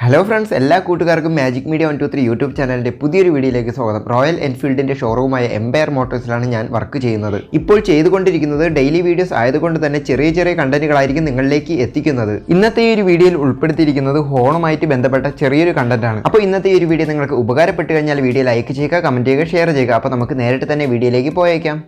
Hello friends, എല്ലാ കൂട്ടുകാർക്കും magic media 123 YouTube ചാനലിൻ്റെ പുതിയൊരു വീഡിയോയിലേക്ക് സ്വാഗതം. റോയൽ എൻഫീൽഡിൻ്റെ ഷോറൂമായ എംപയർ മോട്ടോഴ്സിലാണ് ഞാൻ വർക്ക് ചെയ്യുന്നത്. ഇപ്പോൾ ചെയ്തുകൊണ്ടിരിക്കുന്നത് ഡെയിലി വീഡിയോസ് ആയതുകൊണ്ട് തന്നെ ചെറിയ ചെറിയ കണ്ടന്റുകളായിരിക്കും നിങ്ങളിലേക്ക് എത്തിക്കുന്നത്. ഇന്നത്തെ ഈ ഒരു വീഡിയോയിൽ ഉൾപ്പെടുത്തിയിരിക്കുന്നത് ഹോണുമായിട്ട് ബന്ധപ്പെട്ട ചെറിയൊരു കണ്ടന്റാണ്. അപ്പോൾ ഇന്നത്തെ ഈ ഒരു വീഡിയോ നിങ്ങൾക്ക് ഉപകാരപ്പെട്ട് കഴിഞ്ഞാൽ വീഡിയോ ലൈക്ക് ചെയ്യുക, കമൻറ്റ് ചെയ്യുക, ഷെയർ ചെയ്യുക. അപ്പോൾ നമുക്ക് നേരിട്ട് തന്നെ വീഡിയോയിലേക്ക് പോയേക്കാം.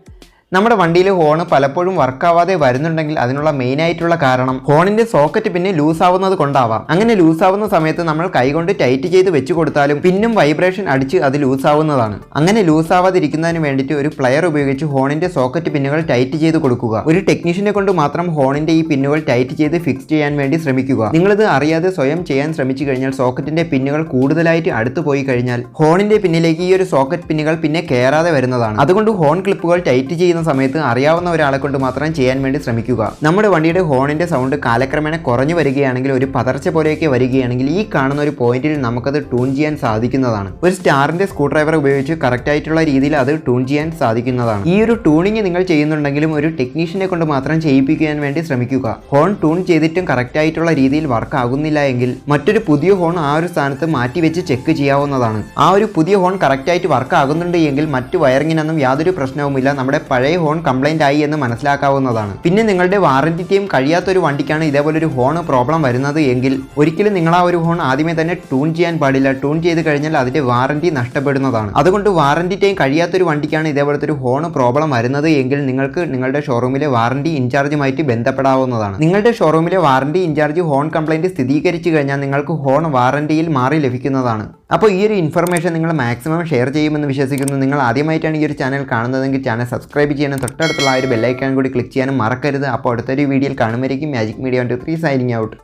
നമ്മുടെ വണ്ടിയിൽ ഹോൺ പലപ്പോഴും വർക്കാവാതെ വരുന്നുണ്ടെങ്കിൽ അതിനുള്ള മെയിൻ ആയിട്ടുള്ള കാരണം ഹോണിന്റെ സോക്കറ്റ് പിന്നെ ലൂസ് ആവുന്നത് കൊണ്ടാവാം. അങ്ങനെ ലൂസ് ആവുന്ന സമയത്ത് നമ്മൾ കൈകൊണ്ട് ടൈറ്റ് ചെയ്ത് വെച്ച് കൊടുത്താലും പിന്നും വൈബ്രേഷൻ അടിച്ച് അത് ലൂസ് ആവുന്നതാണ്. അങ്ങനെ ലൂസ് ആവാതിരിക്കുന്നതിന് വേണ്ടിയിട്ട് ഒരു പ്ലെയർ ഉപയോഗിച്ച് ഹോണിന്റെ സോക്കറ്റ് പിന്നുകൾ ടൈറ്റ് ചെയ്ത് കൊടുക്കുക. ഒരു ടെക്നീഷ്യനെ കൊണ്ട് മാത്രം ഹോണിന്റെ ഈ പിന്നുകൾ ടൈറ്റ് ചെയ്ത് ഫിക്സ് ചെയ്യാൻ വേണ്ടി ശ്രമിക്കുക. നിങ്ങളിത് അറിയാതെ സ്വയം ചെയ്യാൻ ശ്രമിച്ചു കഴിഞ്ഞാൽ സോക്കറ്റിന്റെ പിന്നുകൾ കൂടുതലായിട്ട് അടുത്ത് പോയി കഴിഞ്ഞാൽ ഹോണിന്റെ പിന്നിലേക്ക് ഈ ഒരു സോക്കറ്റ് പിന്നുകൾ പിന്നെ കയറാതെ വരുന്നതാണ്. അതുകൊണ്ട് ഹോൺ ക്ലിപ്പുകൾ ടൈറ്റ് ചെയ്യുന്ന സമയത്ത് അറിയാവുന്ന ഒരാളെ കൊണ്ട് മാത്രം ചെയ്യാൻ വേണ്ടി ശ്രമിക്കുക. നമ്മുടെ വണ്ടിയുടെ ഹോണിന്റെ സൗണ്ട് കാലക്രമേണ കുറഞ്ഞു വരികയാണെങ്കിൽ, ഒരു പതർച്ച പോലെയൊക്കെ വരികയാണെങ്കിൽ ഈ കാണുന്ന ഒരു പോയിന്റിൽ നമുക്കത് ട്യൂൺ ചെയ്യാൻ സാധിക്കുന്നതാണ്. ഒരു സ്റ്റാറിന്റെ സ്ക്രൂ ഡ്രൈവർ ഉപയോഗിച്ച് കറക്റ്റ് ആയിട്ടുള്ള രീതിയിൽ അത് ട്യൂൺ ചെയ്യാൻ സാധിക്കുന്നതാണ്. ഈ ഒരു ട്യൂണിങ് നിങ്ങൾ ചെയ്യുന്നുണ്ടെങ്കിലും ഒരു ടെക്നീഷ്യനെ കൊണ്ട് മാത്രം ചെയ്യിപ്പിക്കാൻ വേണ്ടി ശ്രമിക്കുക. ഹോൺ ട്യൂൺ ചെയ്തിട്ടും കറക്റ്റ് ആയിട്ടുള്ള രീതിയിൽ വർക്ക് ആകുന്നില്ല എങ്കിൽ മറ്റൊരു പുതിയ ഹോൺ ആ ഒരു സ്ഥാനത്ത് മാറ്റിവെച്ച് ചെക്ക് ചെയ്യാവുന്നതാണ്. ആ ഒരു പുതിയ ഹോൺ കറക്റ്റ് ആയിട്ട് വർക്ക് ആകുന്നുണ്ട് എങ്കിൽ മറ്റു വയറിങ്ങിനൊന്നും യാതൊരു പ്രശ്നവുമില്ല, നമ്മുടെ പഴയ ഹോൺ കംപ്ലൈന്റ് ആയി എന്ന് മനസ്സിലാക്കാവുന്നതാണ്. പിന്നെ നിങ്ങളുടെ വാറന്റി ടൈം കഴിയാത്തൊരു വണ്ടിക്കാണ് ഇതേപോലെ ഒരു ഹോൺ പ്രോബ്ലം വരുന്നത് എങ്കിൽ ഒരിക്കലും നിങ്ങൾ ആ ഒരു ഹോൺ ആദ്യമേ തന്നെ ട്യൂൺ ചെയ്യാൻ പാടില്ല. ട്യൂൺ ചെയ്ത് കഴിഞ്ഞാൽ അതിന്റെ വാറന്റി നഷ്ടപ്പെടുന്നതാണ്. അതുകൊണ്ട് വാറന്റി ടൈം കഴിയാത്തൊരു വണ്ടിക്കാണ് ഇതേപോലത്തെ ഒരു ഹോൺ പ്രോബ്ലം വരുന്നത് എങ്കിൽ നിങ്ങൾക്ക് നിങ്ങളുടെ ഷോറൂമിലെ വാറന്റി ഇൻചാർജുമായിട്ട് ബന്ധപ്പെടാവുന്നതാണ്. നിങ്ങളുടെ ഷോറൂമിലെ വാറന്റി ഇൻചാർജ് ഹോൺ കംപ്ലൈന്റ് സ്ഥിരീകരിച്ചു കഴിഞ്ഞാൽ നിങ്ങൾക്ക് ഹോൺ വാറന്റിയിൽ മാറി ലഭിക്കുന്നതാണ്. അപ്പോൾ ഈ ഒരു ഇൻഫർമേഷൻ നിങ്ങൾ മാക്സിമം ഷെയർ ചെയ്യുമെന്ന് വിശ്വസിക്കുന്നു. നിങ്ങൾ ആദ്യമായിട്ടാണ് ഈ ഒരു ചാനൽ കാണുന്നതെങ്കിൽ ചാനൽ സബ്സ്ക്രൈബ് ചെയ്യാനും തൊട്ടടുത്തുള്ള ആ ഒരു ബെല്ലൈക്കൺ കൂടി ക്ലിക്ക് ചെയ്യാനും മറക്കരുത്. അപ്പോൾ അടുത്തൊരു വീഡിയോയിൽ കാണുമായിരിക്കും. Magic media 123 signing out.